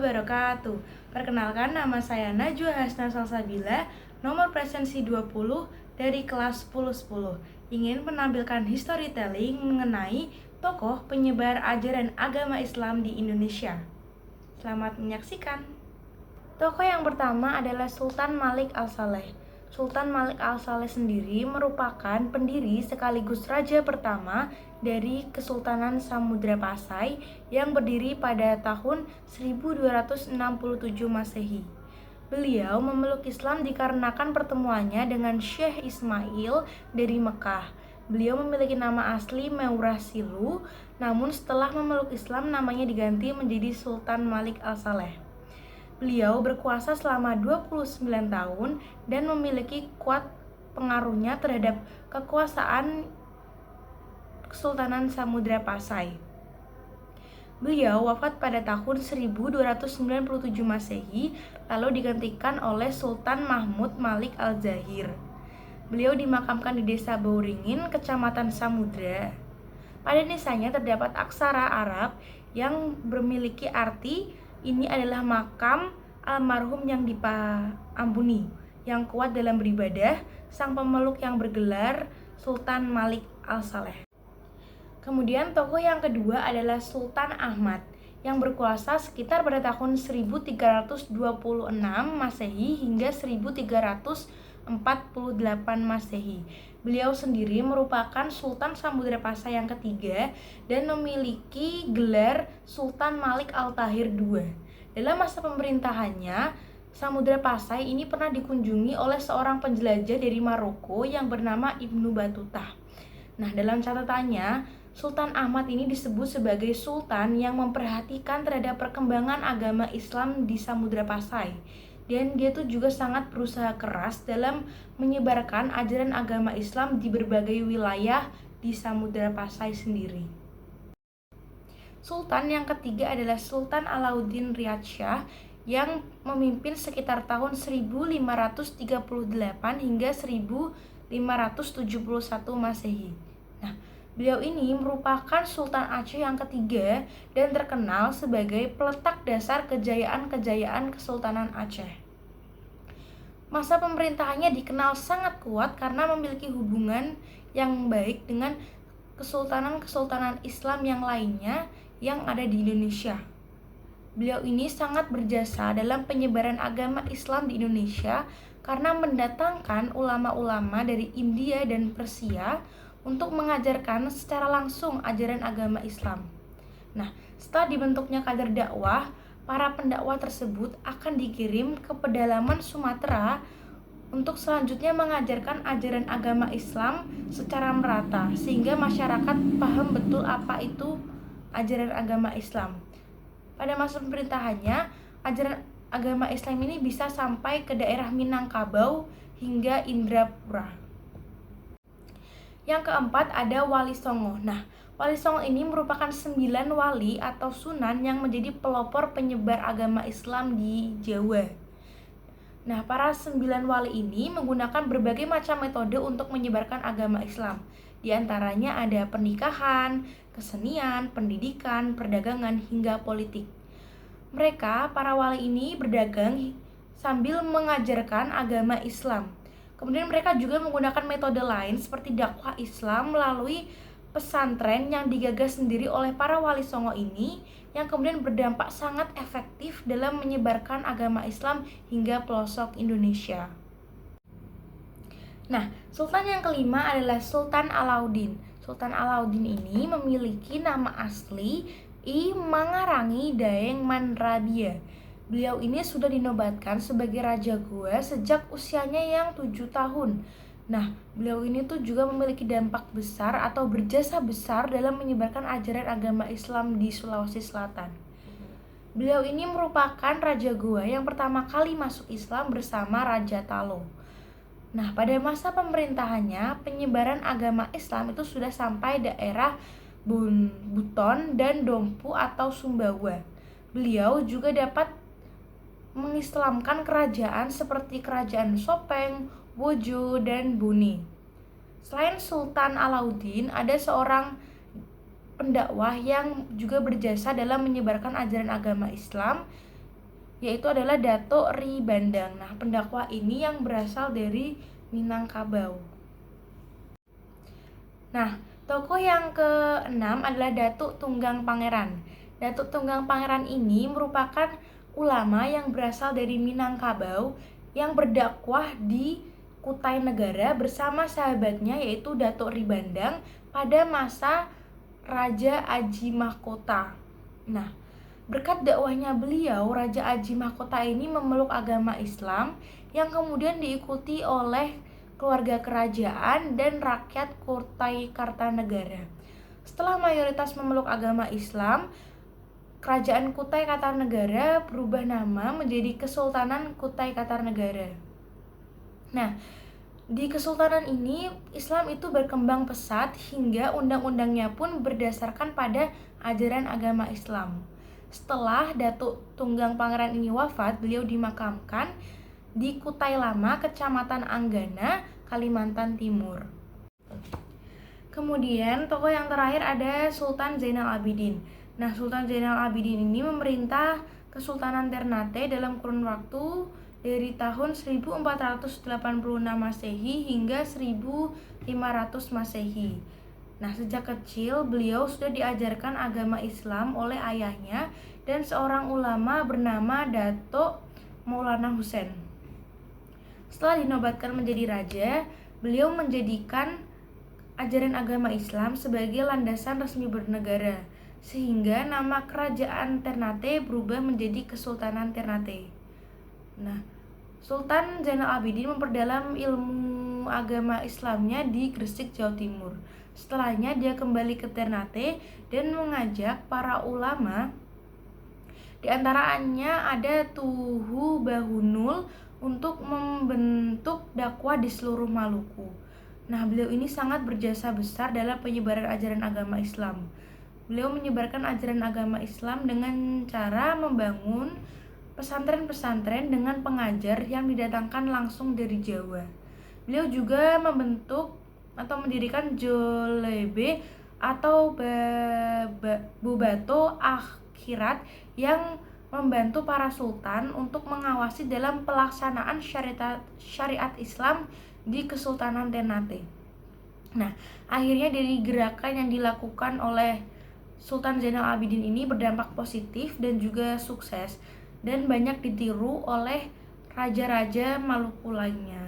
wabarakatuh. Perkenalkan, nama saya Najwa Hasna Salsabila, nomor presensi 20 dari kelas 1010. Ingin menampilkan storytelling mengenai tokoh penyebar ajaran agama Islam di Indonesia. Selamat menyaksikan. Tokoh yang pertama adalah Sultan Malik Al-Saleh. Sultan Malik Al-Saleh sendiri merupakan pendiri sekaligus raja pertama dari Kesultanan Samudra Pasai yang berdiri pada tahun 1267 Masehi. Beliau memeluk Islam dikarenakan pertemuannya dengan Syekh Ismail dari Mekah. Beliau memiliki nama asli Meurasilu, namun setelah memeluk Islam namanya diganti menjadi Sultan Malik Al-Saleh. Beliau berkuasa selama 29 tahun dan memiliki kuat pengaruhnya terhadap kekuasaan Kesultanan Samudra Pasai. Beliau wafat pada tahun 1297 Masehi, lalu digantikan oleh Sultan Mahmud Malik Al-Zahir. Beliau dimakamkan di desa Bauringin, Kecamatan Samudra. Pada desanya terdapat aksara Arab yang memiliki arti ini adalah makam almarhum yang diampuni, yang kuat dalam beribadah, sang pemeluk yang bergelar Sultan Malik Al-Saleh. Kemudian tokoh yang kedua adalah Sultan Ahmad, yang berkuasa sekitar pada tahun 1326 Masehi hingga 1348 Masehi. Beliau sendiri merupakan Sultan Samudra Pasai yang ketiga dan memiliki gelar Sultan Malik Al-Tahir II. Dalam masa pemerintahannya, Samudra Pasai ini pernah dikunjungi oleh seorang penjelajah dari Maroko yang bernama Ibnu Battuta. Nah, dalam catatannya, Sultan Ahmad ini disebut sebagai sultan yang memperhatikan terhadap perkembangan agama Islam di Samudra Pasai. Dan dia tuh juga sangat berusaha keras dalam menyebarkan ajaran agama Islam di berbagai wilayah di Samudra Pasai sendiri. Sultan yang ketiga adalah Sultan Alauddin Riyad Shah yang memimpin sekitar tahun 1538 hingga 1571 Masehi. Nah, beliau ini merupakan Sultan Aceh yang ketiga dan terkenal sebagai peletak dasar kejayaan-kejayaan Kesultanan Aceh. Masa pemerintahannya dikenal sangat kuat karena memiliki hubungan yang baik dengan kesultanan-kesultanan Islam yang lainnya yang ada di Indonesia. Beliau ini sangat berjasa dalam penyebaran agama Islam di Indonesia karena mendatangkan ulama-ulama dari India dan Persia untuk mengajarkan secara langsung ajaran agama Islam. Nah, setelah dibentuknya kader dakwah, para pendakwah tersebut akan dikirim ke pedalaman Sumatera untuk selanjutnya mengajarkan ajaran agama Islam secara merata sehingga masyarakat paham betul apa itu ajaran agama Islam. Pada masa pemerintahannya, ajaran agama Islam ini bisa sampai ke daerah Minangkabau hingga Indrapura. Yang keempat ada Wali Songo. Nah, Wali Songo ini merupakan 9 wali atau sunan yang menjadi pelopor penyebar agama Islam di Jawa. Nah, para 9 wali ini menggunakan berbagai macam metode untuk menyebarkan agama Islam. Di antaranya ada pernikahan, kesenian, pendidikan, perdagangan, hingga politik. Mereka, para wali ini berdagang sambil mengajarkan agama Islam. Kemudian mereka juga menggunakan metode lain seperti dakwah Islam melalui pesantren yang digagas sendiri oleh para wali songo ini yang kemudian berdampak sangat efektif dalam menyebarkan agama Islam hingga pelosok Indonesia. Nah, sultan yang kelima adalah Sultan Alauddin. Sultan Alauddin ini memiliki nama asli I Mangarangi Daeng Manrabia. Beliau ini sudah dinobatkan sebagai Raja Goa sejak usianya yang 7 tahun. Nah, beliau ini tuh juga memiliki dampak besar atau berjasa besar dalam menyebarkan ajaran agama Islam di Sulawesi Selatan. Beliau ini merupakan Raja Goa yang pertama kali masuk Islam bersama Raja Talo. Nah, pada masa pemerintahannya, penyebaran agama Islam itu sudah sampai daerah Buton dan Dompu atau Sumbawa. Beliau juga dapat mengislamkan kerajaan seperti Kerajaan Sopeng, Wojo, dan Buni. Selain Sultan Alauddin, ada seorang pendakwah yang juga berjasa dalam menyebarkan ajaran agama Islam, yaitu adalah Datuk Ri Bandang. Nah, pendakwa ini yang berasal dari Minangkabau. Nah, tokoh yang keenam adalah Datuk Tunggang Pangeran. Datuk Tunggang Pangeran ini merupakan ulama yang berasal dari Minangkabau yang berdakwah di Kutai Negara bersama sahabatnya yaitu Datuk Ri Bandang pada masa Raja Aji Mahkota. Nah, berkat dakwahnya beliau, Raja Aji Mahkota ini memeluk agama Islam yang kemudian diikuti oleh keluarga kerajaan dan rakyat Kutai Kartanegara. Setelah mayoritas memeluk agama Islam, Kerajaan Kutai Kartanegara berubah nama menjadi Kesultanan Kutai Kartanegara. Nah, di kesultanan ini Islam itu berkembang pesat hingga undang-undangnya pun berdasarkan pada ajaran agama Islam. Setelah Datuk Tunggang Pangeran ini wafat, beliau dimakamkan di Kutai Lama, Kecamatan Anggana, Kalimantan Timur. Kemudian tokoh yang terakhir ada Sultan Zainal Abidin. Nah, Sultan Zainal Abidin ini memerintah Kesultanan Ternate dalam kurun waktu dari tahun 1486 Masehi hingga 1500 Masehi. Nah, sejak kecil beliau sudah diajarkan agama Islam oleh ayahnya dan seorang ulama bernama Datuk Maulana Husain. Setelah dinobatkan menjadi raja, beliau menjadikan ajaran agama Islam sebagai landasan resmi bernegara, sehingga nama kerajaan Ternate berubah menjadi Kesultanan Ternate. Nah, Sultan Zainal Abidin memperdalam ilmu agama Islamnya di Gresik, Jawa Timur. Setelahnya dia kembali ke Ternate dan mengajak para ulama, di antaranya ada Tuhu Bahunul, untuk membentuk dakwah di seluruh Maluku. Nah, beliau ini sangat berjasa besar dalam penyebaran ajaran agama Islam. Beliau menyebarkan ajaran agama Islam dengan cara membangun pesantren-pesantren dengan pengajar yang didatangkan langsung dari Jawa. Beliau juga membentuk atau mendirikan Jolebe atau Bubato Akhirat yang membantu para sultan untuk mengawasi dalam pelaksanaan syariat Islam di Kesultanan Ternate. Nah, akhirnya dari gerakan yang dilakukan oleh Sultan Zainal Abidin ini berdampak positif dan juga sukses dan banyak ditiru oleh raja-raja Maluku lainnya.